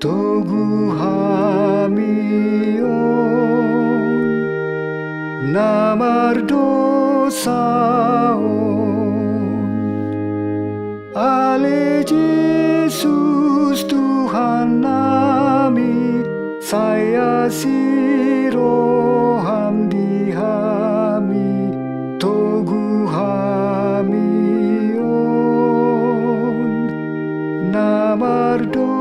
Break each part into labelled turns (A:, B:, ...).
A: Togu hamion namar dosaon. Ale Yesus Tuhan nami, saya siroham dihami. Togu hamion namar dosaon.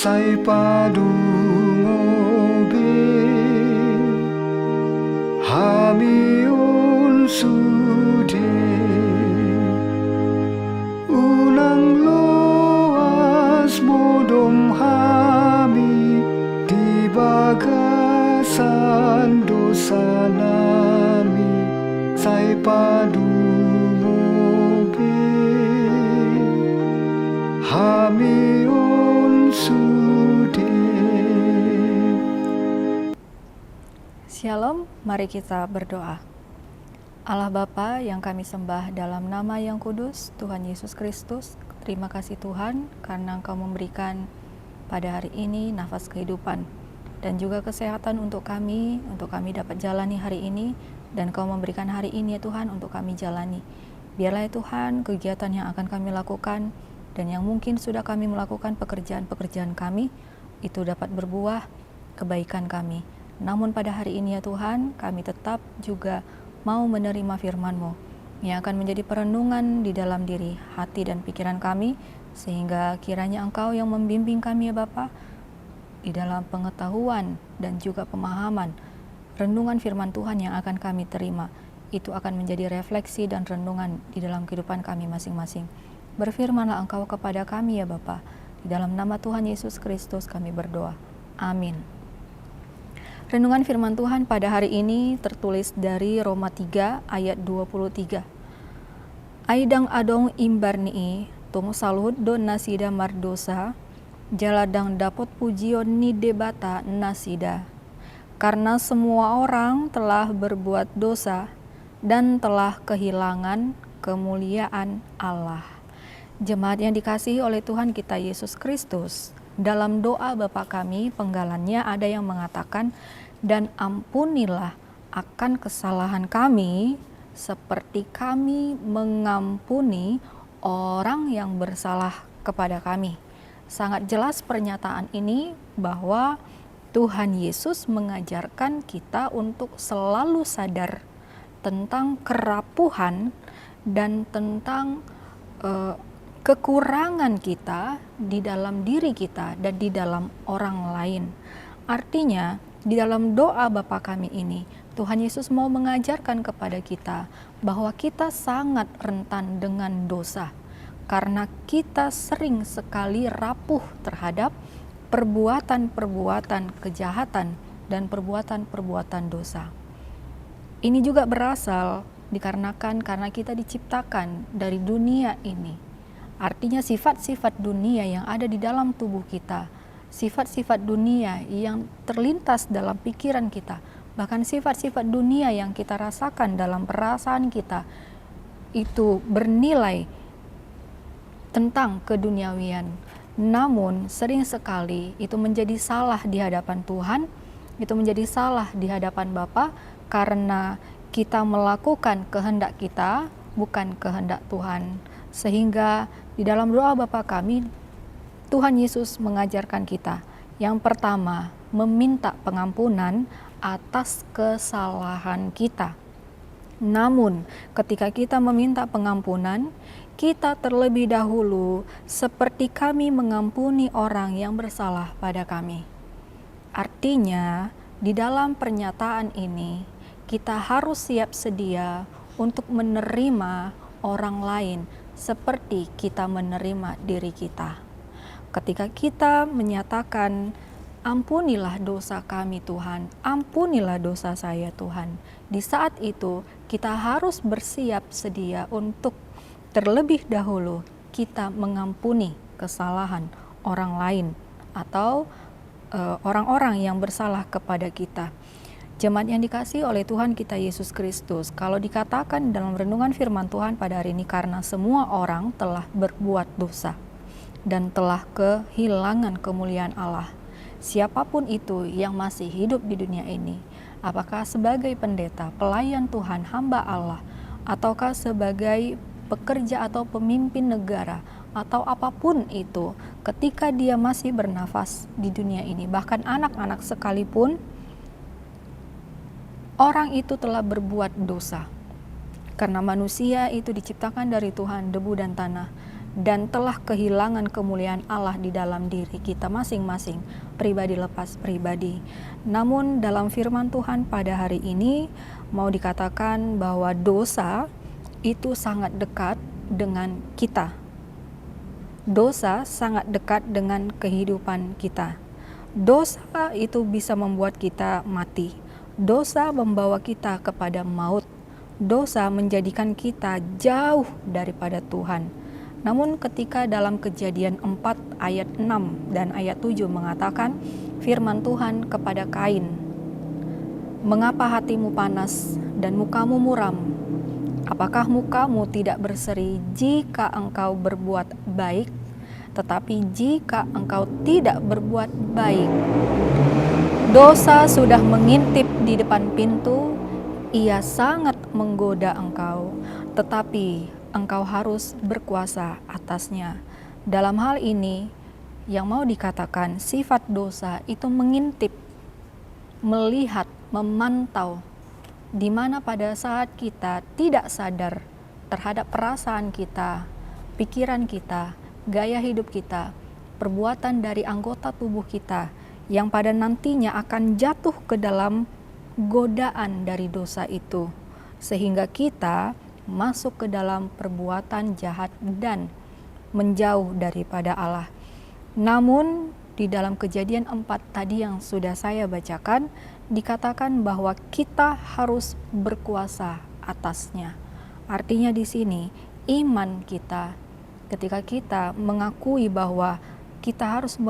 A: Sai padungobe hamiun sude unang loas bodom hami di bagasan dosa nami. Sai padungobe hamiun sude.
B: Shalom, mari kita berdoa. Allah Bapa yang kami sembah dalam nama yang kudus, Tuhan Yesus Kristus, terima kasih Tuhan karena Engkau memberikan pada hari ini nafas kehidupan dan juga kesehatan untuk kami dapat jalani hari ini, dan Engkau memberikan hari ini ya Tuhan untuk kami jalani. Biarlah ya Tuhan kegiatan yang akan kami lakukan dan yang mungkin sudah kami melakukan pekerjaan-pekerjaan kami itu dapat berbuah kebaikan kami. Namun pada hari ini ya Tuhan, kami tetap juga mau menerima firman-Mu yang akan menjadi perenungan di dalam diri, hati dan pikiran kami, sehingga kiranya Engkau yang membimbing kami ya Bapa di dalam pengetahuan dan juga pemahaman renungan firman Tuhan yang akan kami terima. Itu akan menjadi refleksi dan renungan di dalam kehidupan kami masing-masing. Berfirmanlah Engkau kepada kami ya Bapa. Di dalam nama Tuhan Yesus Kristus kami berdoa. Amin. Renungan firman Tuhan pada hari ini tertulis dari Roma 3 ayat 23. Aidang adong imbarnii tung saluhut don nasida mardosa jaladang dapot pujion ni debata nasida. Karena semua orang telah berbuat dosa dan telah kehilangan kemuliaan Allah. Jemaat yang dikasihi oleh Tuhan kita Yesus Kristus, dalam doa Bapa kami penggalannya ada yang mengatakan, dan ampunilah akan kesalahan kami seperti kami mengampuni orang yang bersalah kepada kami. Sangat jelas pernyataan ini bahwa Tuhan Yesus mengajarkan kita untuk selalu sadar tentang kerapuhan dan tentang kekurangan kita di dalam diri kita dan di dalam orang lain. Artinya, di dalam doa Bapa kami ini, Tuhan Yesus mau mengajarkan kepada kita bahwa kita sangat rentan dengan dosa, karena kita sering sekali rapuh terhadap perbuatan-perbuatan kejahatan dan perbuatan-perbuatan dosa. Ini juga berasal dikarenakan karena kita diciptakan dari dunia ini. Artinya sifat-sifat dunia yang ada di dalam tubuh kita, sifat-sifat dunia yang terlintas dalam pikiran kita, bahkan sifat-sifat dunia yang kita rasakan dalam perasaan kita, itu bernilai tentang keduniawian. Namun sering sekali itu menjadi salah di hadapan Tuhan, itu menjadi salah di hadapan Bapa, karena kita melakukan kehendak kita, bukan kehendak Tuhan. Sehingga di dalam doa Bapa kami, Tuhan Yesus mengajarkan kita, yang pertama, meminta pengampunan atas kesalahan kita. Namun, ketika kita meminta pengampunan, kita terlebih dahulu seperti kami mengampuni orang yang bersalah pada kami. Artinya, di dalam pernyataan ini, kita harus siap sedia untuk menerima orang lain seperti kita menerima diri kita. Ketika kita menyatakan, ampunilah dosa kami Tuhan, ampunilah dosa saya Tuhan. Di saat itu kita harus bersiap sedia untuk terlebih dahulu kita mengampuni kesalahan orang lain atau orang-orang yang bersalah kepada kita. Jemaat yang dikasihi oleh Tuhan kita Yesus Kristus, kalau dikatakan dalam renungan firman Tuhan pada hari ini, karena semua orang telah berbuat dosa dan telah kehilangan kemuliaan Allah. Siapapun itu yang masih hidup di dunia ini, apakah sebagai pendeta, pelayan Tuhan, hamba Allah, ataukah sebagai pekerja atau pemimpin negara, atau apapun itu, ketika dia masih bernafas di dunia ini, bahkan anak-anak sekalipun, orang itu telah berbuat dosa. Karena manusia itu diciptakan dari Tuhan, debu dan tanah, dan telah kehilangan kemuliaan Allah di dalam diri kita masing-masing, pribadi lepas pribadi. Namun dalam firman Tuhan pada hari ini mau dikatakan bahwa dosa itu sangat dekat dengan kita. Dosa sangat dekat dengan kehidupan kita. Dosa itu bisa membuat kita mati. Dosa membawa kita kepada maut. Dosa menjadikan kita jauh daripada Tuhan. Namun ketika dalam Kejadian 4 ayat 6 dan ayat 7 mengatakan firman Tuhan kepada Kain, "Mengapa hatimu panas dan mukamu muram? Apakah mukamu tidak berseri jika engkau berbuat baik? Tetapi jika engkau tidak berbuat baik, dosa sudah mengintip di depan pintu, ia sangat menggoda engkau, tetapi engkau harus berkuasa atasnya." Dalam hal ini, yang mau dikatakan sifat dosa itu mengintip, melihat, memantau, di mana pada saat kita tidak sadar terhadap perasaan kita, pikiran kita, gaya hidup kita, perbuatan dari anggota tubuh kita, yang pada nantinya akan jatuh ke dalam godaan dari dosa itu, sehingga kita masuk ke dalam perbuatan jahat dan menjauh daripada Allah. Namun di dalam Kejadian 4 tadi yang sudah saya bacakan, dikatakan bahwa kita harus berkuasa atasnya. Artinya di sini iman kita, ketika kita mengakui bahwa kita harus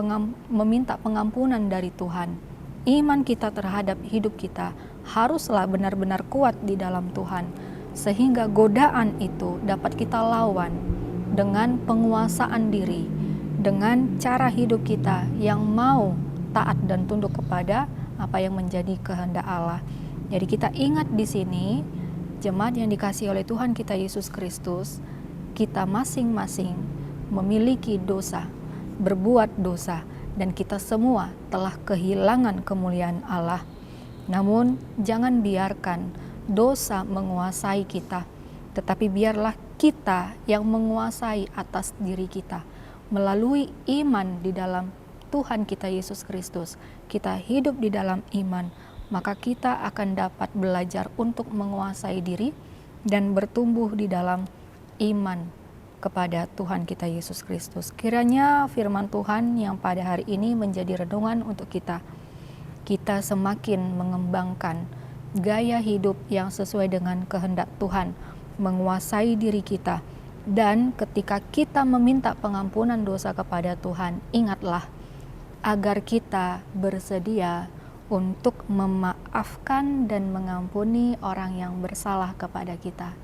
B: meminta pengampunan dari Tuhan, iman kita terhadap hidup kita haruslah benar-benar kuat di dalam Tuhan, sehingga godaan itu dapat kita lawan dengan penguasaan diri, dengan cara hidup kita yang mau taat dan tunduk kepada apa yang menjadi kehendak Allah. Jadi kita ingat di sini, jemaat yang dikasihi oleh Tuhan kita Yesus Kristus, kita masing-masing memiliki dosa, berbuat dosa, dan kita semua telah kehilangan kemuliaan Allah. Namun jangan biarkan dosa menguasai kita, tetapi biarlah kita yang menguasai atas diri kita. Melalui iman di dalam Tuhan kita Yesus Kristus, kita hidup di dalam iman, maka kita akan dapat belajar untuk menguasai diri dan bertumbuh di dalam iman kepada Tuhan kita Yesus Kristus. Kiranya firman Tuhan yang pada hari ini menjadi renungan untuk kita. Kita semakin mengembangkan gaya hidup yang sesuai dengan kehendak Tuhan, menguasai diri kita. Dan ketika kita meminta pengampunan dosa kepada Tuhan, ingatlah agar kita bersedia untuk memaafkan dan mengampuni orang yang bersalah kepada kita.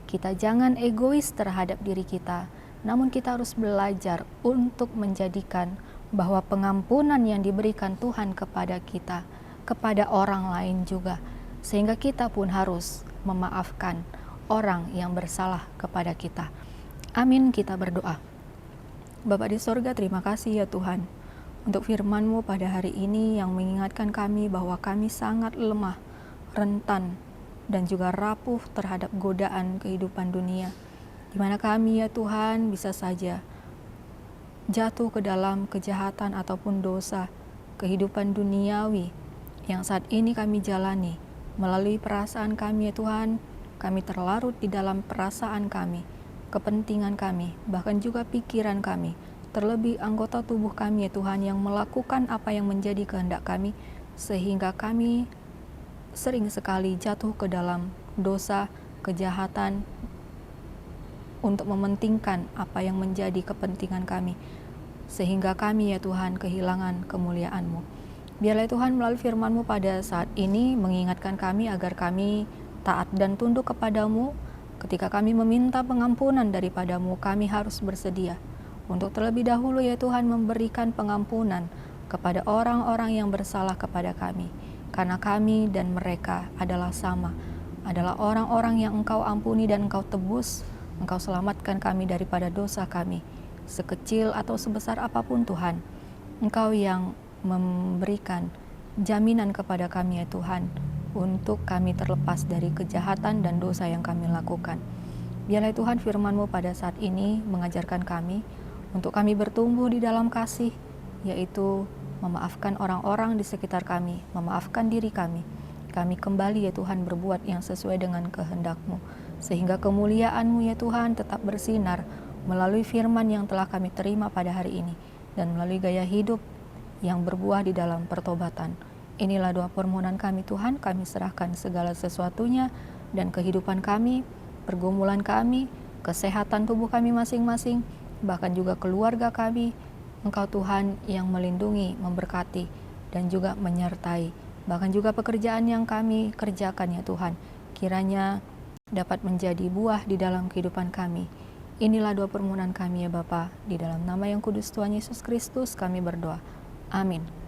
B: Kita jangan egois terhadap diri kita, namun kita harus belajar untuk menjadikan bahwa pengampunan yang diberikan Tuhan kepada kita, kepada orang lain juga, sehingga kita pun harus memaafkan orang yang bersalah kepada kita. Amin, kita berdoa. Bapa di sorga, terima kasih ya Tuhan untuk firman-Mu pada hari ini yang mengingatkan kami bahwa kami sangat lemah, rentan, dan juga rapuh terhadap godaan kehidupan dunia, di mana kami ya Tuhan bisa saja jatuh ke dalam kejahatan ataupun dosa kehidupan duniawi yang saat ini kami jalani. Melalui perasaan kami ya Tuhan, kami terlarut di dalam perasaan kami, kepentingan kami, bahkan juga pikiran kami, terlebih anggota tubuh kami ya Tuhan yang melakukan apa yang menjadi kehendak kami, sehingga kami sering sekali jatuh ke dalam dosa, kejahatan untuk mementingkan apa yang menjadi kepentingan kami, sehingga kami ya Tuhan kehilangan kemuliaan-Mu. Biarlah Tuhan melalui firman-Mu pada saat ini mengingatkan kami agar kami taat dan tunduk kepadamu. Ketika kami meminta pengampunan daripadamu, kami harus bersedia untuk terlebih dahulu ya Tuhan memberikan pengampunan kepada orang-orang yang bersalah kepada kami. Karena kami dan mereka adalah sama, adalah orang-orang yang Engkau ampuni dan Engkau tebus, Engkau selamatkan kami daripada dosa kami. Sekecil atau sebesar apapun Tuhan, Engkau yang memberikan jaminan kepada kami ya Tuhan, untuk kami terlepas dari kejahatan dan dosa yang kami lakukan. Biarlah Tuhan firman-Mu pada saat ini mengajarkan kami untuk kami bertumbuh di dalam kasih, yaitu memaafkan orang-orang di sekitar kami, memaafkan diri kami. Kami kembali ya Tuhan berbuat yang sesuai dengan kehendak-Mu, sehingga kemuliaan-Mu ya Tuhan tetap bersinar melalui firman yang telah kami terima pada hari ini, dan melalui gaya hidup yang berbuah di dalam pertobatan. Inilah doa permohonan kami Tuhan, kami serahkan segala sesuatunya dan kehidupan kami, pergumulan kami, kesehatan tubuh kami masing-masing, bahkan juga keluarga kami. Engkau Tuhan yang melindungi, memberkati, dan juga menyertai. Bahkan juga pekerjaan yang kami kerjakan ya Tuhan, kiranya dapat menjadi buah di dalam kehidupan kami. Inilah doa permohonan kami ya Bapa, di dalam nama yang kudus Tuhan Yesus Kristus kami berdoa. Amin.